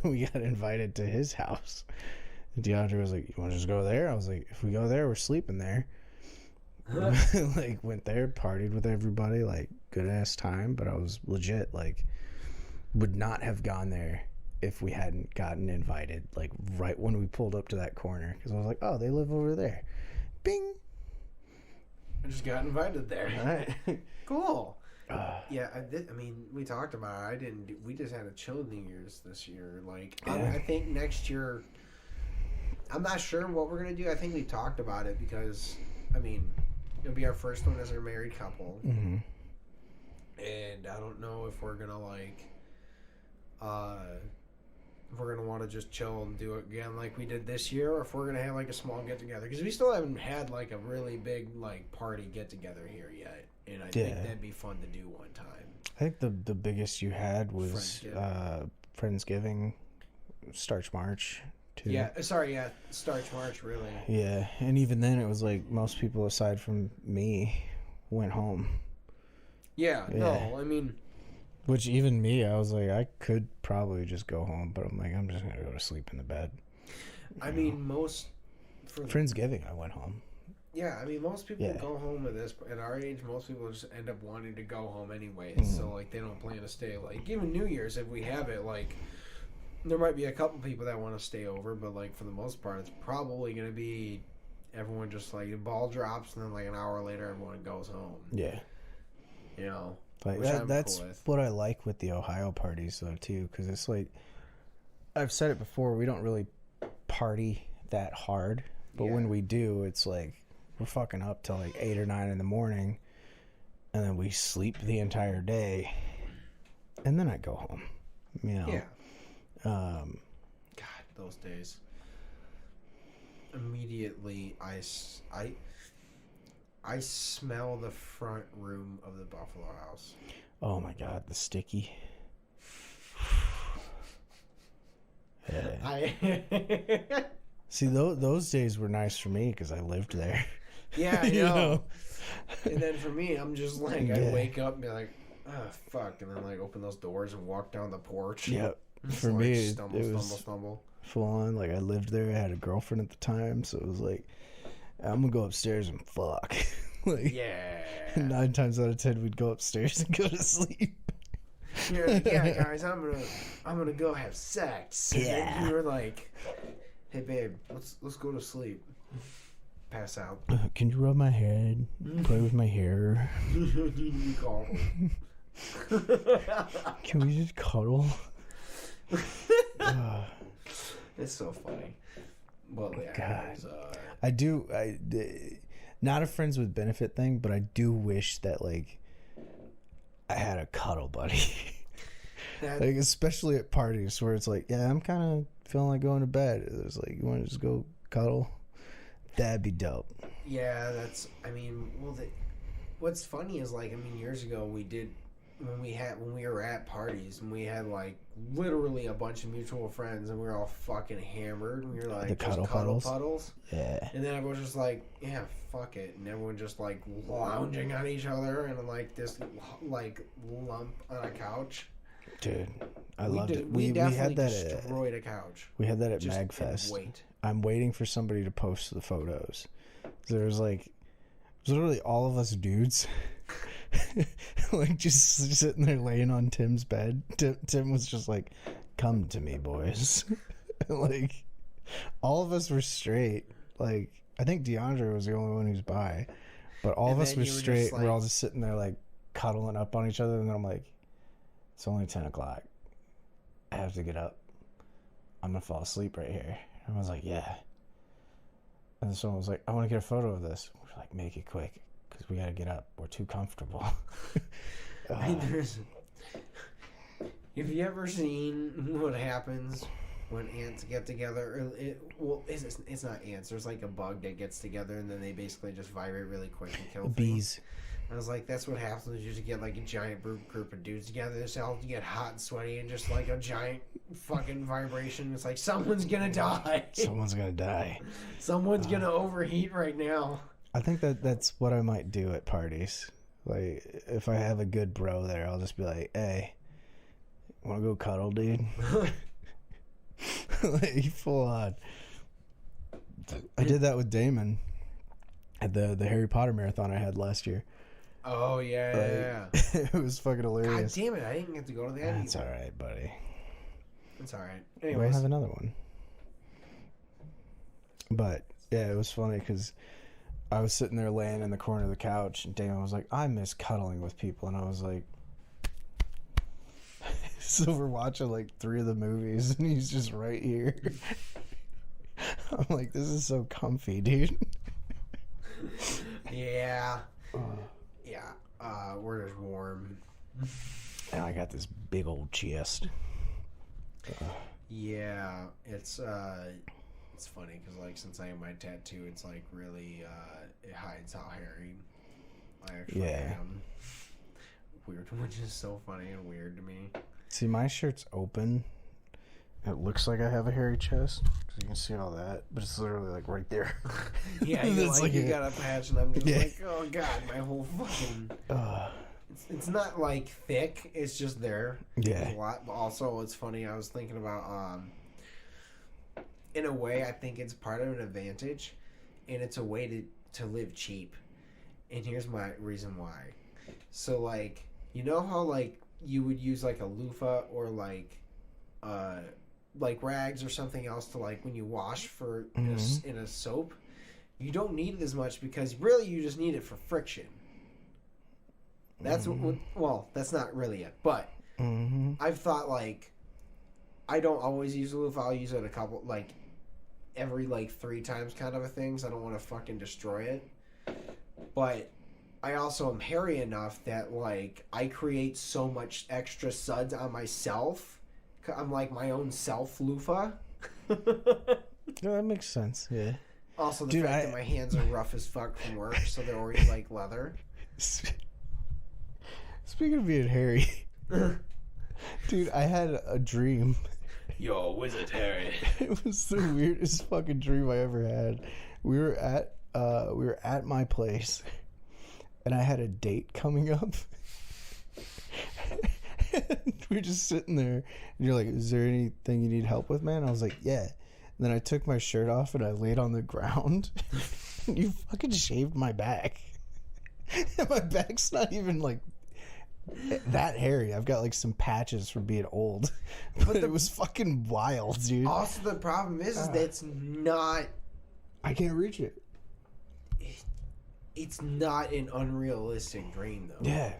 We got invited to his house. And DeAndre was like, you want to just go there? I was like, if we go there, we're sleeping there. Like, went there, partied with everybody, like, good-ass time, but I was legit, like, would not have gone there if we hadn't gotten invited, like, right when we pulled up to that corner, because I was like, oh, they live over there. Bing! I just got invited there. All right. Cool. Yeah, I mean, we talked about it. We just had a chill New Year's this year. Like, I think next year, I'm not sure what we're going to do. I think we talked about it because, I mean... It'll be our first one as a married couple. Mm-hmm. And I don't know if we're going to, like, if we're going to want to just chill and do it again like we did this year, or if we're going to have, like, a small get-together. Because we still haven't had, like, a really big, like, party get-together here yet. And I think that'd be fun to do one time. I think the biggest you had was Friendsgiving, Starch March. Too. Yeah, Starch March, really. Yeah, and even then it was like most people aside from me went home. Yeah, no, I mean... Which even me, I was like, I could probably just go home, but I'm like, I'm just going to go to sleep in the bed. I mean, most for Friendsgiving, I went home. Yeah, I mean, most people go home at our age. Most people just end up wanting to go home anyways. So like, they don't plan to stay. Like even New Year's, if we have it, like there might be a couple people that want to stay over, but like for the most part, it's probably gonna be everyone just like the ball drops, and then like an hour later, everyone goes home. Yeah, you know, like that's cool what I like with the Ohio parties though too, because it's like I've said it before, we don't really party that hard, but when we do, it's like we're fucking up till like 8 or 9 in the morning, and then we sleep the entire day, and then I go home. You know. Yeah. God, those days. Immediately, I smell the front room of the Buffalo House. Oh my God, the sticky. Yeah. See, those days were nice for me because I lived there. Yeah, I know. And then for me, I'm just like, I wake up and be like, oh, fuck. And then like open those doors and walk down the porch. Yep. For like, me, stumble, it was stumble. Full on. Like I lived there. I had a girlfriend at the time. So it was like, I'm going to go upstairs and fuck. Like, yeah. 9 times out of 10, we'd go upstairs and go to sleep. You're like, yeah, guys, I'm gonna go have sex. And then you were like, hey, babe, let's go to sleep. Pass out. Can you rub my head? Play with my hair? You call. Can we just cuddle? It's so funny. Well, yeah. God. I not a friends with benefit thing, but I do wish that like I had a cuddle buddy. Like especially at parties where it's like, yeah, I'm kind of feeling like going to bed. It's like, you want to just go cuddle? That'd be dope. Yeah, what's funny is like, I mean, years ago we did when we were at parties and we had like literally a bunch of mutual friends and we were all fucking hammered and we were like the cuddle puddles. Yeah. And then everyone was just like, yeah, fuck it, and everyone just like lounging on each other and like this like lump on a couch. Dude, I loved it. We definitely destroyed a couch. We had that at MagFest. I'm waiting for somebody to post the photos. There's like literally all of us dudes like just sitting there laying on Tim's bed. Tim was just like, come to me, boys. Like all of us were straight. Like I think DeAndre was the only one who's bi, but all of us were straight. Like, we're all just sitting there like cuddling up on each other, and then I'm like, it's only 10 o'clock. I have to get up. I'm gonna fall asleep right here. And I was like, yeah. And someone was like, I want to get a photo of this. We're like, make it quick because we got to get up. We're too comfortable. I mean, have you ever seen what happens when ants get together? It's not ants. There's like a bug that gets together and then they basically just vibrate really quick and kill bees. Things. I was like, that's what happens. You just get like a giant group of dudes together. They all get hot and sweaty and just like a giant fucking vibration. It's like someone's gonna die. Someone's gonna die. Someone's gonna overheat right now. I think that's what I might do at parties. Like if I have a good bro there, I'll just be like, "Hey, want to go cuddle, dude?" Like full on. I did that with Damon at the Harry Potter marathon I had last year. Oh, yeah. It was fucking hilarious. God damn it, I didn't get to go to that either. That's all right, buddy. It's all right. Anyways. We'll have another one. But, yeah, it was funny because I was sitting there laying in the corner of the couch, and Damon was like, I miss cuddling with people. And I was like... So we're watching, like, 3 of the movies, and he's just right here. I'm like, this is so comfy, dude. Yeah. We're just warm. And I got this big old chest. Yeah, it's funny because like since I have my tattoo, it's like really it hides how hairy I actually am. Weird, which is so funny and weird to me. See, my shirt's open. It looks like I have a hairy chest because you can see all that, but it's literally like right there. Yeah, you got a patch, and I'm just like, oh god, my whole fucking. It's not like thick; it's just there. Yeah. A lot. But also, it's funny. I was thinking about in a way, I think it's part of an advantage, and it's a way to live cheap. And here's my reason why. So, like, you know how, like, you would use, like, a loofah or, like rags or something else to, like, when you wash for in a soap? You don't need it as much because really you just need it for friction. That's well, that's not really it. But I've thought, like, I don't always use a loofah. I'll use it a couple, like, every, like, 3 times kind of a thing. So I don't want to fucking destroy it. But I also am hairy enough that, like, I create so much extra suds on myself. I'm like my own self loofah. No, that makes sense. Yeah. Also, the fact that my hands are rough as fuck from work, so they're already like leather. Speaking of being hairy, dude, I had a dream. Yo, wizard Harry. It was the weirdest fucking dream I ever had. We were at my place, and I had a date coming up. We were just sitting there, and you're like, "Is there anything you need help with, man?" I was like, "Yeah." And then I took my shirt off and I laid on the ground. And you fucking shaved my back. And my back's not even like that hairy. I've got like some patches from being old. But it was fucking wild, dude. Also, the problem is that it's not. I can't reach it. It's not an unrealistic dream, though. Yeah.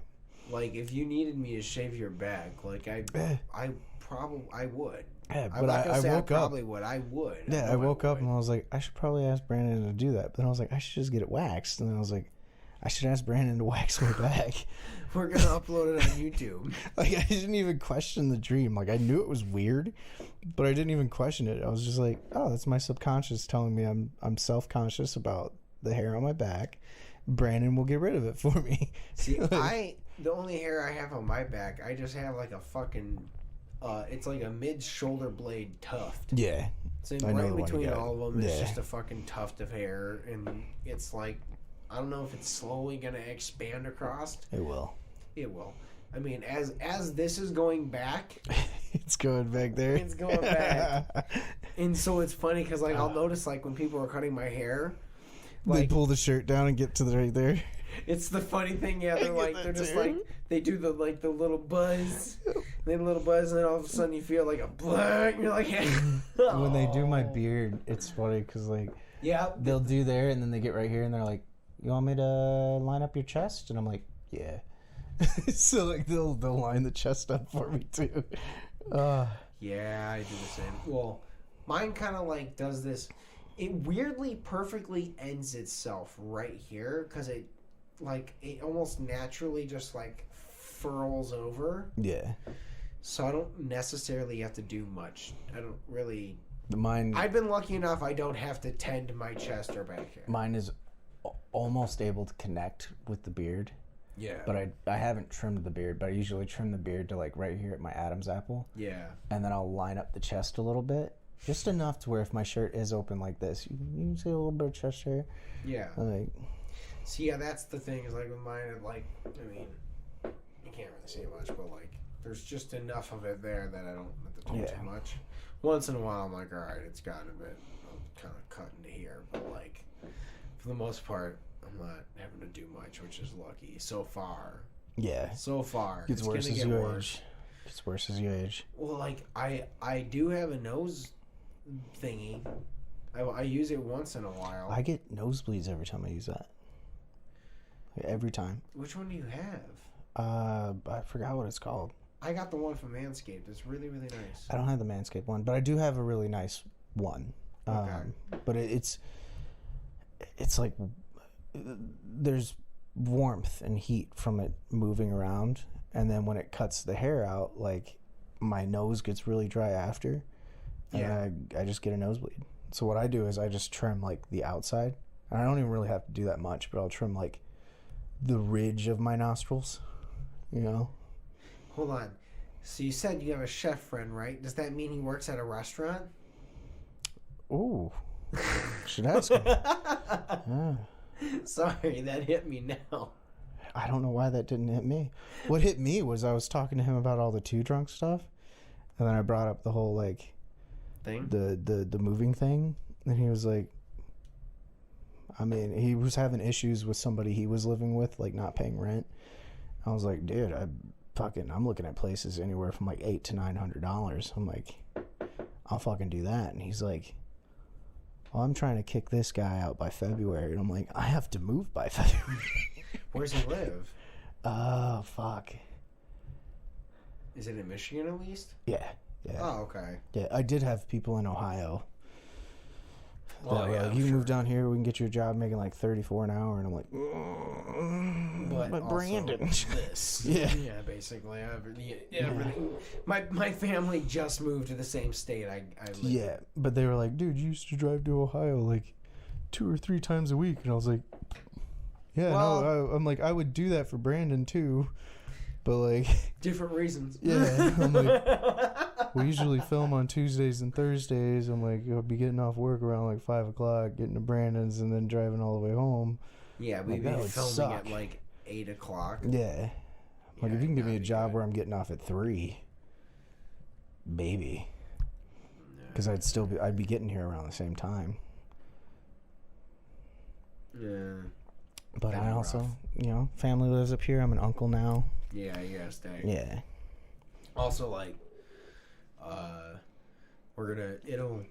Like, if you needed me to shave your back, like, I would. Yeah, I'm but not gonna I say woke I up. probably would. I would. Yeah, I woke up and I was like, I should probably ask Brandon to do that. But then I was like, I should just get it waxed. And then I was like, I should ask Brandon to wax my back. We're gonna upload it on YouTube. Like, I didn't even question the dream. Like, I knew it was weird, but I didn't even question it. I was just like, oh, that's my subconscious telling me I'm self-conscious about the hair on my back. Brandon will get rid of it for me. See, the only hair I have on my back, I just have like a fucking, it's like a mid-shoulder blade tuft. Yeah. So right between all of them, it's just a fucking tuft of hair, and it's like, I don't know if it's slowly gonna expand across. It will. It will. I mean, as this is going back, it's going back there. It's going back, and so it's funny because like I'll notice like when people are cutting my hair, like, they pull the shirt down and get to the right there. It's the funny thing, yeah. They're just like they do the little buzz, then and then all of a sudden you feel like a black. And you're like, oh. When they do my beard, it's funny because like they'll do there and then they get right here and they're like, "You want me to line up your chest?" And I'm like, "Yeah." So like they'll line the chest up for me too. Yeah, I do the same. Well, mine kind of like does this. It weirdly perfectly ends itself right here because it almost naturally just like furls over. Yeah. So I don't necessarily have to do much. I don't really. Mine. I've been lucky enough I don't have to tend my chest or back hair. Mine is almost able to connect with the beard. Yeah. But I haven't trimmed the beard, but I usually trim the beard to like right here at my Adam's apple. Yeah. And then I'll line up the chest a little bit. Just enough to where if my shirt is open like this, you can see a little bit of chest hair. Yeah. Like. See, yeah, that's the thing is like with mine, like, I mean, you can't really see much, but like, there's just enough of it there that I don't have to do too much. Once in a while, I'm like, all right, it's gotten a bit, I'll kind of cut into here, but like, for the most part, I'm not having to do much, which is lucky so far. Yeah. So far. It's worse as you age. It's worse as you age. Well, like, I do have a nose thingy. I use it once in a while. I get nosebleeds every time I use that. Every time. Which one do you have? I forgot what it's called. I got the one from Manscaped. It's really, really nice. I don't have the Manscaped one, but I do have a really nice one. Okay. But it's like there's warmth and heat from it moving around, and then when it cuts the hair out, like my nose gets really dry after, and I just get a nosebleed. So what I do is I just trim like the outside, and I don't even really have to do that much, but I'll trim like the ridge of my nostrils, you know. Hold on. So you said you have a chef friend, right? Does that mean he works at a restaurant? Ooh. Should ask him. Yeah. Sorry, that hit me now. I don't know why that didn't hit me. What hit me was I was talking to him about all the Too Drunk stuff, and then I brought up the whole like thing? The moving thing. And he was like, I mean, he was having issues with somebody he was living with, like not paying rent. I was like, dude, I'm looking at places anywhere from like $800 to $900. I'm like, I'll fucking do that. And he's like, well, I'm trying to kick this guy out by February. And I'm like, I have to move by February. Where's he live? Oh, fuck. Is it in Michigan at least? Yeah. Oh, okay. Yeah, I did have people in Ohio. Well, yeah, you can move down here, we can get you a job making like $34 an hour. And I'm like, but Brandon. This. Yeah. Yeah, basically. Everything. My family just moved to the same state I live in. Yeah, but they were like, dude, you used to drive to Ohio like 2 or 3 times a week. And I was like, yeah, well, no, I'm like, I would do that for Brandon too. But like, different reasons. Yeah, I'm like, we usually film on Tuesdays and Thursdays. I'm like, I'll be getting off work around like 5 o'clock, getting to Brandon's, and then driving all the way home. Yeah, we'd be filming at like 8 o'clock. Yeah, like if you can give me a job where I'm getting off at 3, baby, because I'd be getting here around the same time. Yeah. But I also, family lives up here. I'm an uncle now. Yeah, you gotta stay. Yeah. Also, like, it'll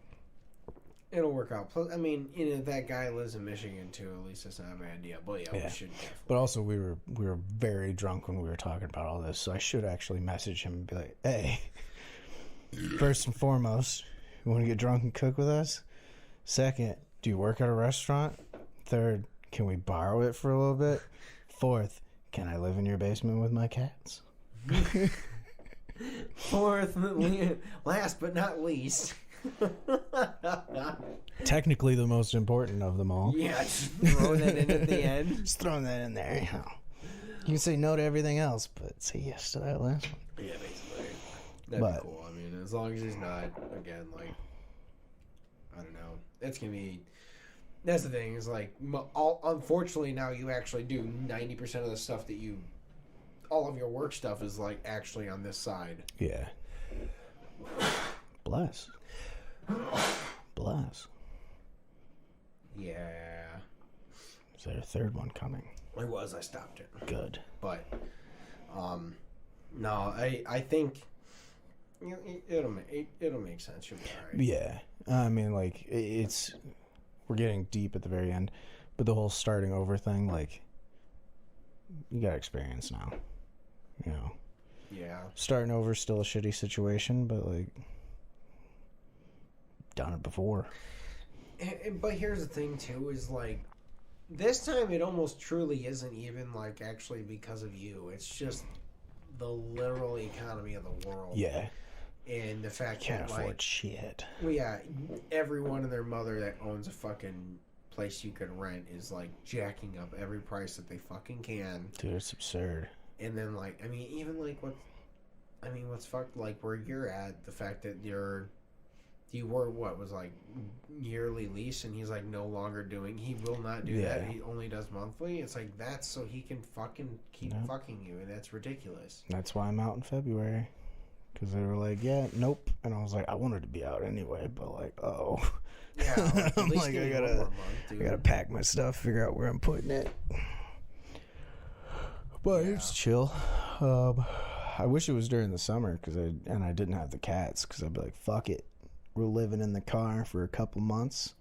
work out. Plus, I mean, that guy lives in Michigan too. At least that's not a bad idea. But yeah, we should. But also, we were very drunk when we were talking about all this, so I should actually message him and be like, "Hey, first and foremost, you want to get drunk and cook with us? Second, do you work at a restaurant? Third, can we borrow it for a little bit? Fourth, can I live in your basement with my cats?" Fourth, last but not least. Technically the most important of them all. Yeah, just throw that in at the end. Just throwing that in there. You can say no to everything else, but say yes to that last one. Yeah, basically. That'd be cool. I mean, as long as he's not, again, like, I don't know. It's going to be... That's the thing, is like, unfortunately now you actually do 90% of the stuff that you... All of your work stuff is, like, actually on this side. Yeah. Bless. Yeah. Is there a third one coming? There was. I stopped it. Good. But, no, I think it'll make sense. You'll be all right. Yeah. I mean, like, we're getting deep at the very end, but the whole starting over thing, like, you got experience now. Yeah. Starting over is still a shitty situation, but, like, done it before. But here's the thing, too, is, like, this time it almost truly isn't even, like, actually because of you. It's just the literal economy of the world. Yeah. And the fact Can't that, afford like... shit. Well, yeah, everyone and their mother that owns a fucking place you can rent is, like, jacking up every price that they fucking can. Dude, it's absurd. And then, like, I mean, even, like, what's fucked, like, where you're at, the fact that you were, was, like, yearly lease, and he's, like, no longer he will not do that. He only does monthly. It's like, that's so he can fucking keep fucking you, and that's ridiculous. That's why I'm out in February. Because they were like, yeah, nope. And I was like, I wanted to be out anyway, but, like, oh. Yeah, I'm like, I gotta pack my stuff, figure out where I'm putting it. But it's chill. I wish it was during the summer, I didn't have the cats, because I'd be like, fuck it. We're living in the car for a couple months.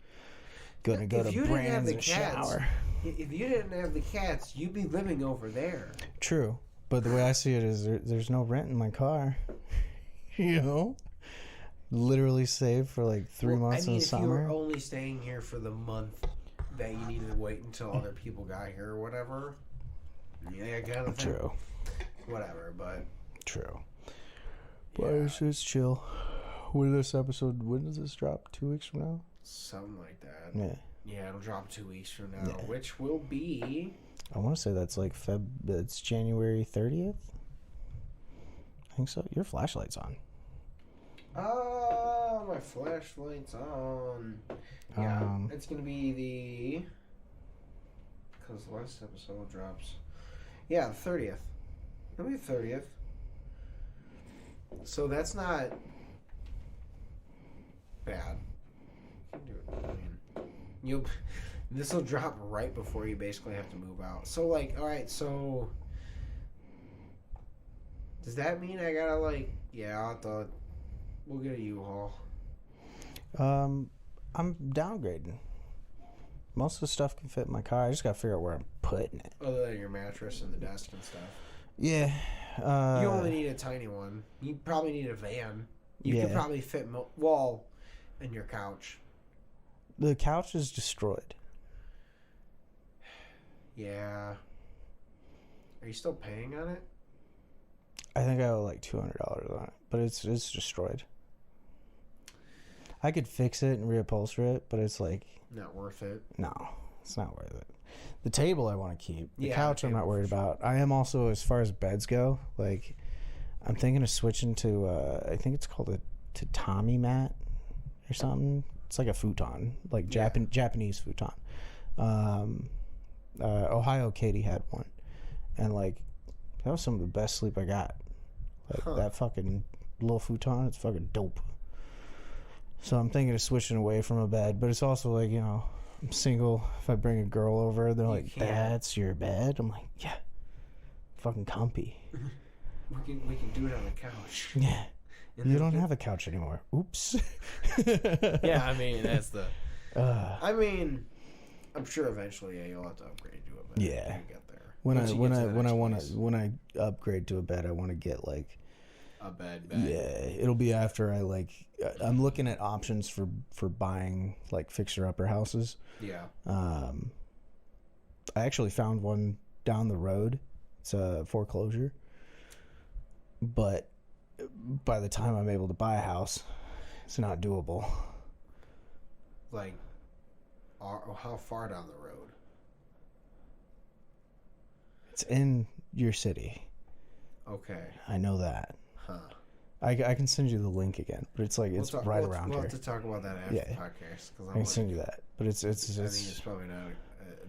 Gonna go to Brand's and shower. If you didn't have the cats, you'd be living over there. True. But the way I see it is there's no rent in my car. Literally saved for like 3 months in the summer. If you were only staying here for the month that you needed to wait until other people got here or whatever. Yeah, kind of thing. True. Whatever, but... True. But it's chill. When does this drop? 2 weeks from now? Something like that. Yeah. Yeah, it'll drop 2 weeks from now, which will be... I want to say that's like it's January 30th? I think so. Your flashlight's on. Oh, my flashlight's on. Yeah, it's going to be because the last episode drops. Yeah, the 30th. It'll be the 30th. So that's not... bad. This will drop right before you basically have to move out. So, like, all right, so does that mean I gotta, like, yeah, we'll get a U-Haul. I'm downgrading. Most of the stuff can fit in my car. I just gotta figure out where I'm putting it. Other than your mattress and the desk and stuff. Yeah. You only need a tiny one. You probably need a van. You could probably fit in your couch. The couch is destroyed. Yeah. Are you still paying on it? I think I owe like $200 on it, but it's destroyed. I could fix it and reupholster it, but it's like not worth it. No, it's not worth it. The table I want to keep. The couch I'm not worried about. I am also, as far as beds go, like I'm thinking of switching to I think it's called a tatami mat or something. It's like a futon, like Japanese futon. Ohio Katie had one, and like that was some of the best sleep I got. Like that fucking little futon, it's fucking dope. So I'm thinking of switching away from a bed, but it's also like, you know, I'm single. If I bring a girl over, they're like, "That's your bed?" I'm like, "Yeah, fucking comfy." We can do it on the couch. Yeah. You don't have a couch anymore. Oops. Yeah, I mean that's the. I mean, I'm sure eventually, you'll have to upgrade to it. But yeah. You get there. When I upgrade to a bed, I want to get like a bed. Yeah, it'll be after I'm looking at options for buying like fixer upper houses. Yeah. I actually found one down the road. It's a foreclosure, but by the time I'm able to buy a house, it's not doable. Like, how far down the road? It's in your city. Okay. I know that. Huh. I can send you the link again, but it's like around here. We'll have to talk about that after the podcast. I can send you that, but it's. I think it's probably not.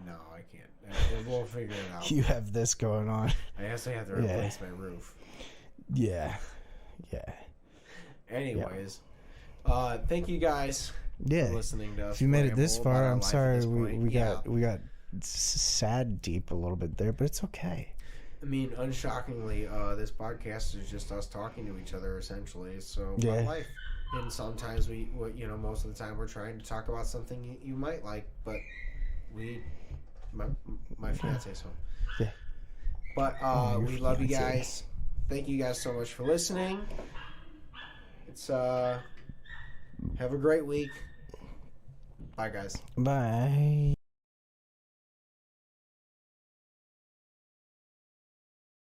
No, I can't. We'll figure it out. You have this going on. I guess I have to replace my roof. Yeah. Anyways, thank you guys for listening to us. If you made it this far, I'm sorry we got sad deep a little bit there, but it's okay. I mean, unshockingly, this podcast is just us talking to each other essentially. So life, and sometimes most of the time we're trying to talk about something you might like, but my fiance so. Yeah. But we love you guys. Thank you guys so much for listening. It's have a great week. Bye, guys. Bye.